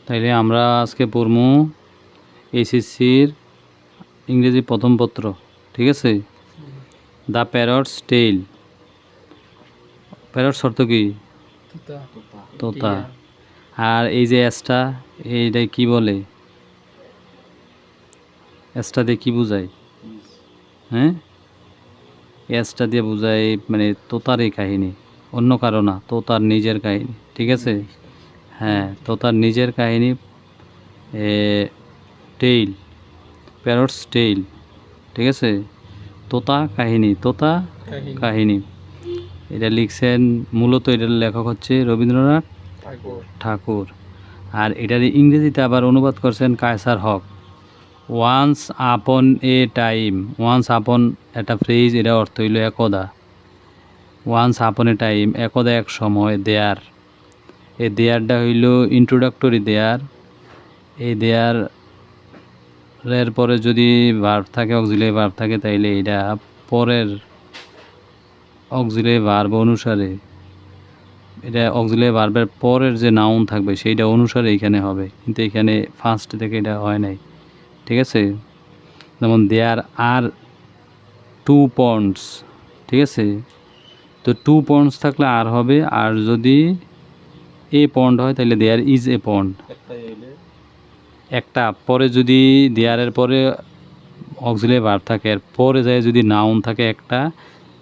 তাইলে আমরা আজকে পড়মু এইচএসসির ইংরেজি প্রথম পত্র, ঠিক আছে? The parrots tail. প্যারটস অর্থ কি? তোতা। আর এই যে এসটা, এইটা কি বলে? এসটা দিয়ে কি বোঝায়? হ্যাঁ, এসটা দিয়ে বোঝায় মানে তোতারই কাহিনী, অন্য কারো না, তোতার নিজের কাহিনী, ঠিক আছে? হ্যাঁ, তোতার নিজের কাহিনী। টেইল, প্যারটস টেইল, ঠিক আছে? তোতা কাহিনী, তোতা কাহিনী। এটা লিখছেন, মূলত এটার লেখক হচ্ছে রবীন্দ্রনাথ ঠাকুর। আর এটার ইংরেজিতে আবার অনুবাদ করছেন কায়সার হক। ওয়ান্স আপন এ টাইম, ওয়ান্স আপন একটা ফ্রেজ, এটা অর্থ হইল একদা। ওয়ান্স আপন এ টাইম, একদা এক সময়, দেয়ার। এই দেয়ারটা হইল ইন্ট্রোডাক্টরি দেয়ার। এই দেয়ার এর পরে যদি ভার্ব থাকে, অক্সিলারি ভার্ব থাকে, তাইলে এটা পরের অক্সিলারি ভার্ব অনুসারে, এটা অক্সিলারি ভার্বের পরের যে নাউন থাকবে সেইটা অনুসারে এখানে হবে, কিন্তু এখানে ফার্স্ট থেকে এটা হয় নাই, ঠিক আছে? যেমন দেয়ার আর 2 পন্ডস, ঠিক আছে? তো 2 পন্ডস থাকলে আর হবে, আর যদি এ পন্ড হয় তাহলে দেয়ার ইজ এ পন্ড। একটা পরে যদি দেয়ারের পরে অক্সিলারি ভার্ব থাকে, এর পরে যায় যদি নাউন থাকে একটা,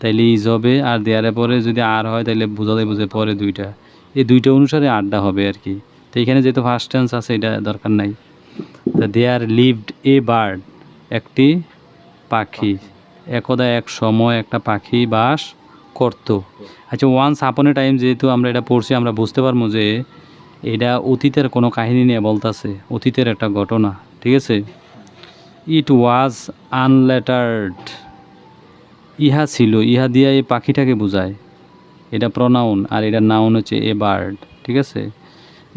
তাইলে ইজ হবে। আর দেয়ারের পরে যদি আর হয় তাহলে বোঝাতে বুঝে পরে দুইটা, এই দুইটা অনুসারে আড্ডা হবে আর কি। তো এখানে যেহেতু ফার্স্ট টেন্স আছে, এটা দরকার নাই। তা দেয়ার লিভড এ বার্ড, একটি পাখি, একদা এক সময় একটা পাখি বাস করত। আচ্ছা, ওয়ান্স আপন এ টাইম যেহেতু আমরা এটা পড়ছি, আমরা বুঝতে পারবো যে এটা অতীতের কোনো কাহিনী নিয়ে বলতেছে, অতীতের একটা ঘটনা, ঠিক আছে? ইট ওয়াজ আনলেটার্ড, ইহা ছিল, ইহা দিয়া এই পাখিটাকে বোঝায়, এটা প্রনাউন, আর এটা নাউন হচ্ছে এ বার্ড, ঠিক আছে?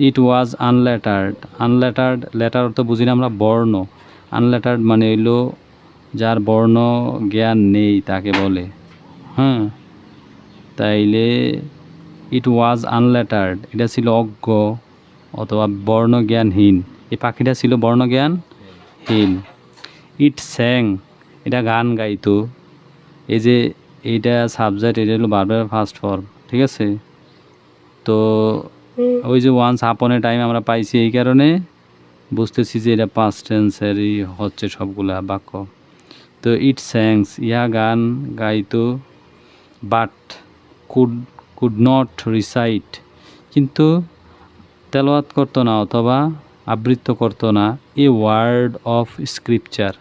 ইট ওয়াজ আনলেটার্ড, আনলেটার্ড, লেটার অর্থ বুঝি না আমরা বর্ণ, আনলেটার্ড মানে হইলো যার বর্ণ জ্ঞান নেই তাকে বলে, হ্যাঁ? তাইলে ইট ওয়াজ আনলেটার্ড, এটা ছিল অজ্ঞ অথবা বর্ণজ্ঞানহীন, এই পাখিটা ছিল বর্ণজ্ঞানহীন। ইট স্যাং, এটা গান গাইতো, এই যে এইটা সাবজেক্ট, এটা হলো ভার্বের ফার্স্ট ফর্ম, ঠিক আছে? তো ওই যে ওয়ান্স আপন এ টাইম আমরা পাইছি, এই কারণে বুঝতেছি যে এটা পাস্ট টেন্সেরই হচ্ছে সবগুলা বাক্য। তো ইট স্যাংস, ইহা গান গাইতো, বাট কুড নট রিসাইট, কিন্তু তেলাওয়াত করতো না অথবা আবৃত্ত করতো না, এ ওয়ার্ড অফ স্ক্রিপচার,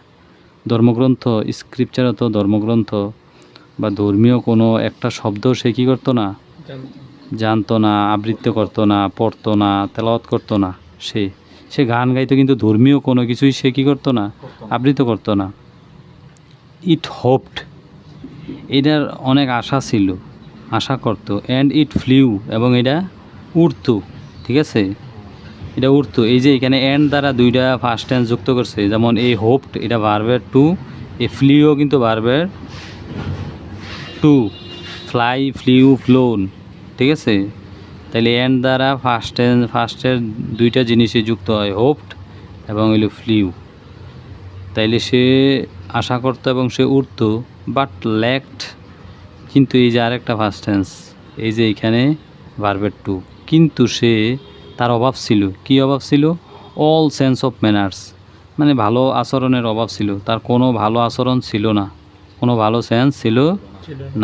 ধর্মগ্রন্থ, স্ক্রিপচার তো ধর্মগ্রন্থ বা ধর্মীয় কোনো একটা শব্দ সে কী করতো না, জানতো না, আবৃত্তি করতো না, পড়তো না, তেলাওয়াত করতো না। সে গান গাইতো, কিন্তু ধর্মীয় কোনো কিছুই সে কী করতো না, আবৃত্তি করতো না। ইট হোপড, এটার অনেক আশা ছিল, আশা করতো। অ্যান্ড ইট ফ্লিউ, এবং এটা উড়তো, ঠিক আছে? এটা উড়তো। এই যে এখানে অ্যান্ড দ্বারা দুইটা ফার্স্ট টেন্স যুক্ত করছে, যেমন এই হোপড এটা ভার্বের টু, এই ফ্লিও কিন্তু ভার্বের টু, ফ্লাই, ফ্লিউ, ফ্লোন, ঠিক আছে? তাইলে অ্যান্ড দ্বারা ফার্স্টের দুইটা জিনিসই যুক্ত হয়, হোপড এবং হইল ফ্লিউ। তাইলে সে আশা করতো এবং সে উড়তো, বাট ল্যাকড, কিন্তু এই যে আরেকটা ফার্স্ট টেন্স, এই যে এখানে ভার্বের টু, কিন্তু সে, তার অভাব ছিল, কি অভাব ছিল? অল সেন্স অফ ম্যানার্স, মানে ভালো আচরণের অভাব ছিল, তার কোনো ভালো আচরণ ছিল না, কোনো ভালো সেন্স ছিল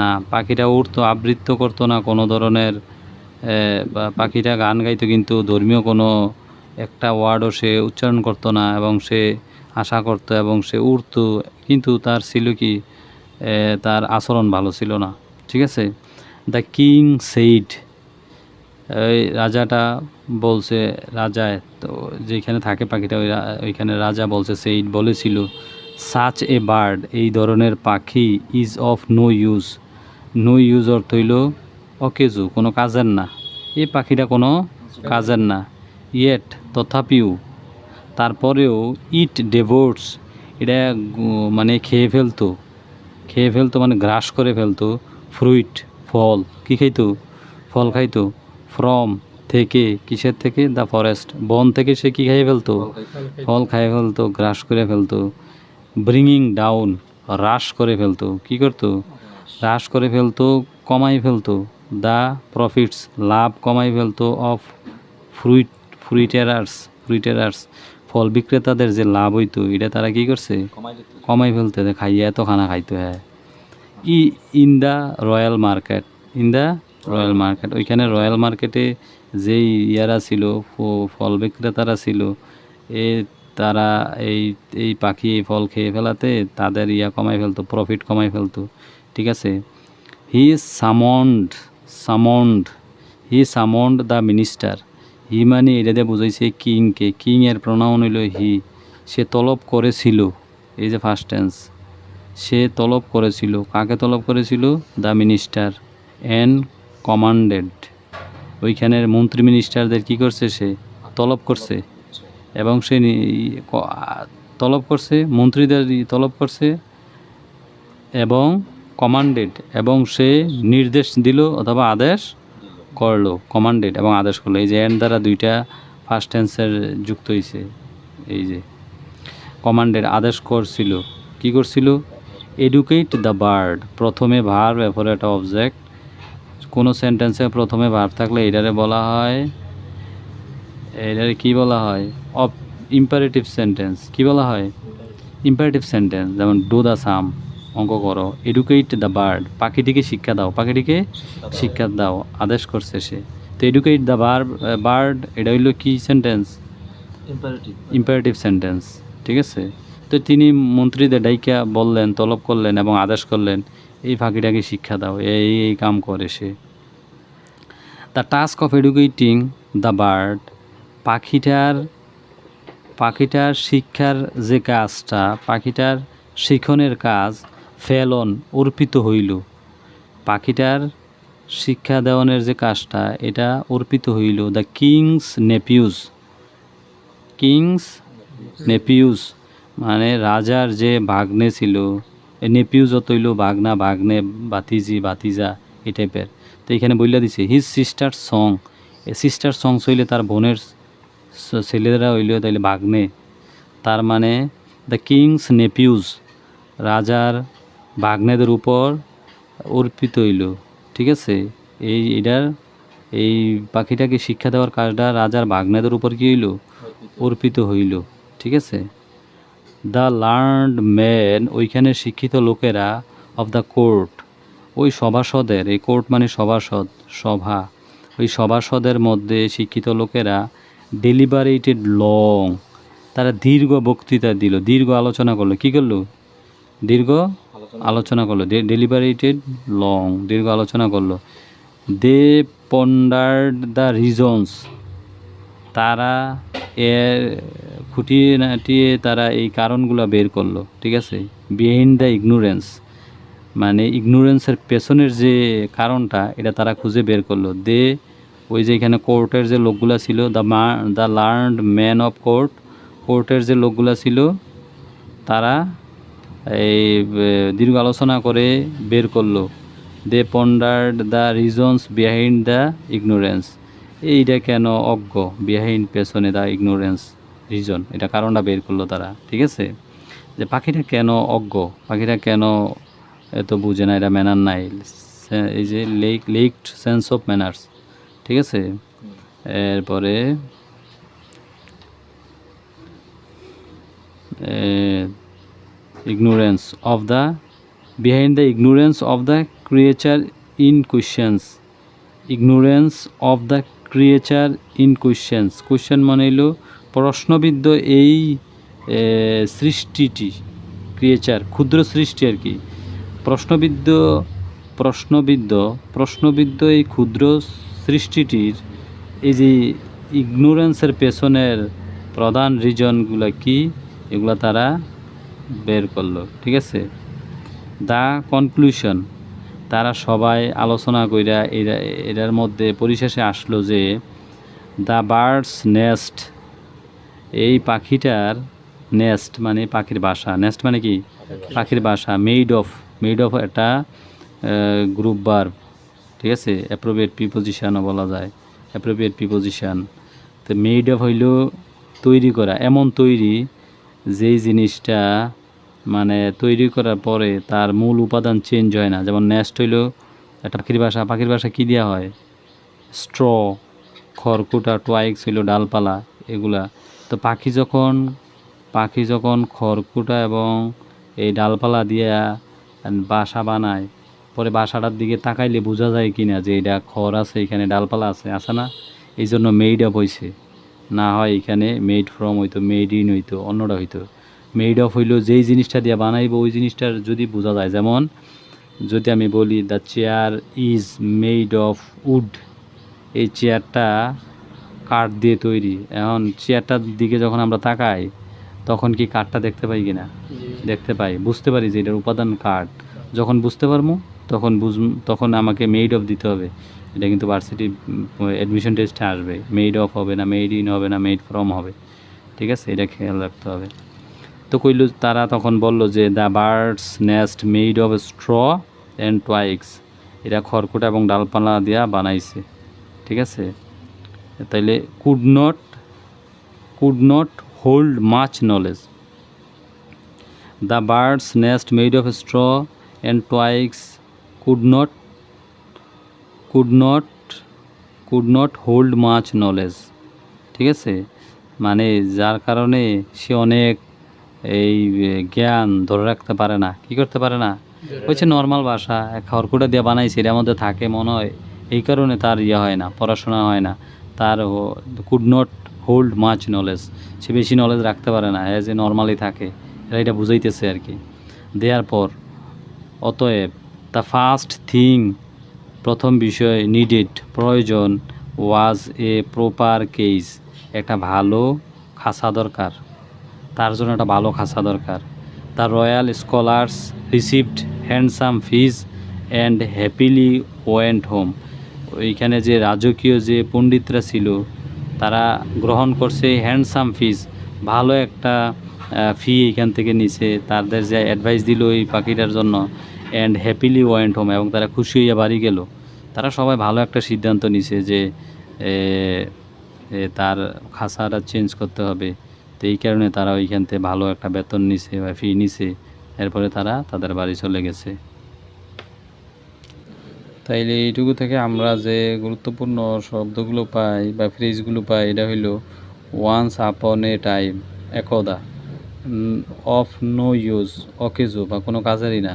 না। পাখিটা উড়তো, আবৃত্ত করতো না কোনো ধরনের, পাখিটা গান গাইতো, কিন্তু ধর্মীয় কোনো একটা ওয়ার্ডও সে উচ্চারণ করতো না, এবং সে আশা করতো এবং সে উড়তো, কিন্তু তার ছিল কি, তার আচরণ ভালো ছিল না, ঠিক আছে? দ্য কিং সেইড, ওই রাজাটা বলছে, রাজায় তো যেখানে থাকে পাখিটা, ওইখানে রাজা বলছে, সেইড বলেছিল, সাচ এ বার্ড, এই ধরনের পাখি, is of no use, no use অর্থ হইল অকেজু, কোনো কাজের না, এই পাখিটা কোনো কাজের না। ইয়েট, তথাপিও, তারপরেও, ইট ডেভোর্স, এটা মানে খেয়ে ফেলতো মানে গ্রাস করে ফেলতো, ফ্রুইট, ফল, কী খাইতো? ফল খাইতো, ফ্রম, থেকে, কিসের থেকে? দ্য ফরেস্ট, বন থেকে সে কি খাইয়ে ফেলতো? ফল খাইয়ে ফেলতো, গ্রাস করে ফেলতো। ব্রিঙিং ডাউন, হ্রাস করে ফেলতো। কি করতো? হ্রাস করে ফেলতো, কমাই ফেলতো। দ্য প্রফিটস, লাভ কমাই ফেলতো। অফ ফ্রুইটেরার্স, ফল বিক্রেতাদের যে লাভ হইতো এটা তারা কি করছে? কমাই ফেলতে, খাইয়ে এত খানা খাইতো। হ্যাঁ। ইন দ্য রয়্যাল মার্কেট, ওইখানে রয়্যাল মার্কেটে যেই ইয়ারা ছিল, ফল বিক্রেতারা ছিল, এ তারা এই এই পাখি ফল খেয়ে ফেলাতে তাদের কমাই ফেলতো, প্রফিট কমাই ফেলতো। ঠিক আছে। হি সামন্ড দ্য মিনিস্টার। হি মানে এটা দিয়ে বুঝাইছে কিংকে, কিং এর প্রোনাউন হইল হি। সে তলব করেছিল, এই যে ফার্স্ট টেন্স, সে তলব করেছিল। কাকে তলব করেছিল? The minister. অ্যান্ড কমান্ডেড, ওইখানের মন্ত্রী মিনিস্টারদের কি করছে? সে তলব করছে। এবং সে তলব করছে, মন্ত্রীদের তলব করছে। এবং কমান্ডেড, এবং সে নির্দেশ দিল অথবা আদেশ করলো। কমান্ডেড এবং আদেশ করলো, এই যে এন্ড দ্বারা দুইটা ফার্স্ট টেন্সের যুক্ত হয়েছে। এই যে কমান্ডেড, আদেশ করছিল। কি করছিল? এডুকেট দ্য বার্ড, প্রথমে ভার্ব এরপরে একটা অবজেক্ট। কোনো সেন্টেন্সে প্রথমে ভার্ব থাকলে এটারে বলা হয়, এটারে কি বলা হয়? Imperative sentence. কি বলা হয়? Imperative sentence. যেমন ডু দ্য সাম, অঙ্ক করো। এডুকেট দ্য বার্ড, পাখিটিকে শিক্ষা দাও, পাখিটিকে শিক্ষা দাও, আদেশ করছে সে। তো এডুকেট দ্য বার্ড, এটা হইল কি সেন্টেন্স? Imperative sentence. ঠিক আছে। তো তিনি মন্ত্রীদের ডাইকা বললেন, তলব করলেন এবং আদেশ করলেন, এই পাখিটাকে শিক্ষা দাও, এই এই কাম করে সে। The task of educating the bird, পাখিটার শিক্ষার যে কাজটা, পাখিটার শিখনের কাজ, ফেলন, অর্পিত হইল। পাখিটার শিক্ষা দেওয়ানোর যে কাজটা, এটা অর্পিত হইল। দ্য কিংস নেপিউস, মানে রাজার যে ভাগ্নে ছিল, নেপিউস অত হইল ভাগনা, ভাগ্নে, বাতিজা এই টাইপের। তো এখানে বইলা দিছে হিজ সিস্টার সং, সিস্টার সংস হইলে তার বোনের ছেলেরা হইল তাইলে ভাগ্নে। তার মানে দ্য কিংস নেপিউস, রাজার ভাগ্নেদের উপর অর্পিত হইল। ঠিক আছে। এই পাখিটাকে শিক্ষা দেওয়ার কাজটা রাজার ভাগ্নেদের উপর কি হইল? অর্পিত হইল। ঠিক আছে। দ্য লার্নড ম্যান, ওইখানে শিক্ষিত লোকেরা। অফ দ্য কোর্ট, ওই সভাসদের, এই কোর্ট মানে সভাসদ, সভা, ওই সভাসদের মধ্যে শিক্ষিত লোকেরা। ডেলিবারেটেড লং, তারা দীর্ঘ বক্তৃতা দিল, দীর্ঘ আলোচনা করলো। কি করলো? দীর্ঘ আলোচনা করলো। ডেলিবারেটেড লং, দীর্ঘ আলোচনা করলো। দে পন্ডার্ড দ্য রিজনস, তারা এর খুঁটিয়ে নাটিয়ে তারা এই কারণগুলো বের করলো। ঠিক আছে। বিহাইন্ড দ্য ইগনোরেন্স, মানে ইগনোরেন্সের পেছনের যে কারণটা, এটা তারা খুঁজে বের করলো। ওই যে এখানে কোর্টের যে লোকগুলা ছিল, দ্য লার্নড ম্যান অফ কোর্টের যে লোকগুলা ছিল, তারা এই দীর্ঘ আলোচনা করে বের করলো। They pondered the reasons behind the ignorance, এইটা কেন অজ্ঞ, বিহাইন্ড পেছনে, দ্য ইগনোরেন্স রিজন, এটা কারণটা বের করলো তারা। ঠিক আছে। যে পাখিটা কেন অজ্ঞ, পাখিটা কেন এত বুঝে না, এটা ম্যানার নাই, এই যে লেকড সেন্স অফ ম্যানার্স। ঠিক আছে। এরপরে ignorance of the behind the ignorance of the creature in questions, ignorance of the creature in questions, question মানে হলো প্রশ্নবিদ্ধ এই সৃষ্টিটি, ক্রিয়েচার ক্ষুদ্র সৃষ্টি আর কি। প্রশ্নবিদ্ধ এই ক্ষুদ্র সৃষ্টিটির এই যে ইগনোরেন্সের পেছনের প্রধান রিজনগুলো কি, এগুলো তারা বের করলো। ঠিক আছে। দ্য কনক্লুশন, তারা সবাই আলোচনা কইরা এটার মধ্যে পরিশেষে আসলো যে দ্য বার্ডস নেস্ট, এই পাখিটার নেস্ট মানে পাখির বাসা, নেস্ট মানে কি? পাখির বাসা। মেড অফ একটা গ্রুপ ভার্ব। ঠিক আছে। অ্যাপ্রোপ্রিয়েট প্রিপোজিশনও বলা যায়, অ্যাপ্রোপ্রিয়েট প্রিপোজিশন। তো মেড অফ হইল তৈরি করা, এমন তৈরি যেই জিনিসটা মানে তৈরি করার পরে তার মূল উপাদান চেঞ্জ হয় না। যেমন নেস্ট হইল একটা পাখির বাসা কী দেওয়া হয়? স্ট্র, খড়কুটা, টুয়াইক্স হইল ডালপালা, এগুলা। তো পাখি যখন খড়কুটা এবং এই ডালপালা দিয়ে বাসা বানায়, পরে বাসাটার দিকে তাকাইলে বোঝা যায় কি না যে এটা খড় আছে, এখানে ডালপালা আছে না? এই জন্য মেড অফ হইছে। না হয় এখানে মেড ফ্রম হইতো, মেড ইন হইতো, অন্যটা হইতো। মেড অফ হইল যেই জিনিসটা দিয়ে বানাইবো ওই জিনিসটার যদি বোঝা যায়। যেমন যদি আমি বলি the chair is made of wood, এই চেয়ারটা কাঠ দিয়ে তৈরি। এখন চেয়ারটার দিকে যখন আমরা তাকাই তখন কি কাঠটা দেখতে পাই কি না? দেখতে পাই, বুঝতে পারি যে এটার উপাদান কাঠ। যখন বুঝতে পারবো তখন আমাকে মেড অফ দিতে হবে। এটা কিন্তু ভার্সিটি অ্যাডমিশন টেস্টে আসবে। মেড অফ হবে না, মেড ইন হবে না, মেড ফ্রম হবে, ঠিক আছে? এটা খেয়াল রাখতে হবে। তো তারা তখন বলল যে the bird's nest made of straw and twigs, এরা খড়কুটা এবং ডালপালা দিয়া বানাইছে, ঠিক আছে? তাইলে could not hold much knowledge. The bird's nest made of straw and twigs could not hold much knowledge, ঠিক আছে? মানে যার কারণে সে অনেক এই জ্ঞান ধরে রাখতে পারে না। কি করতে পারে না? হচ্ছে নর্মাল ভাষা, খড়কুটা দিয়ে বানাইছে, এটার মধ্যে থাকে মনে হয়, এই কারণে তার হয় না, পড়াশোনা হয় না। তার could not hold much knowledge, সে বেশি নলেজ রাখতে পারে না, যে নর্মালি থাকে। এরা এটা বুঝাইতেছে আর কি। দেওয়ার পর অতএব দ্য ফার্স্ট থিং, প্রথম বিষয়, নিডেড, প্রয়োজন, ওয়াজ এ প্রপার কেস, একটা ভালো খাঁচা দরকার, তার জন্য একটা ভালো খাঁচা দরকার। The royal scholars received handsome fees and happily went home, ওইখানে যে রাজকীয় যে পণ্ডিতরা ছিল তারা গ্রহণ করছে হ্যান্ডসাম ফিজ, ভালো একটা ফি এখান থেকে নিছে, তাদের যে অ্যাডভাইস দিল এই পাখিটার জন্য। অ্যান্ড হ্যাপিলি ওয়েন্ট হোম, এবং তারা খুশি হইয়া বাড়ি গেল। তারা সবাই ভালো একটা সিদ্ধান্ত নিছে যে তার খাঁচাটা চেঞ্জ করতে হবে। তো এই কারণে তারা ওইখান থেকে ভালো একটা বেতন নিছে বা ফি নিছে, এরপরে তারা তাদের বাড়ি চলে গেছে। তাইলে এইটুকু থেকে আমরা যে গুরুত্বপূর্ণ শব্দগুলো পাই বা ফ্রেজগুলো পাই, এটা হইল ওয়ান্স আপন এ টাইম, একদা, অফ নো ইউজ, অকেজো বা কোনো কাজেরই না,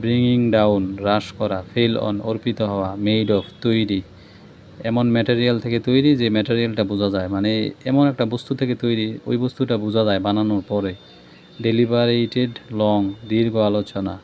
ব্রিঙিং ডাউন, হ্রাস করা, ফেল অন, অর্পিত হওয়া, মেড অফ, তৈরি, এমন ম্যাটেরিয়াল থেকে তৈরি যে ম্যাটেরিয়ালটা বোঝা যায়, মানে এমন একটা বস্তু থেকে তৈরি ওই বস্তুটা বোঝা যায় বানানোর পরে। ডেলিবারেটেড লং, দীর্ঘ আলোচনা।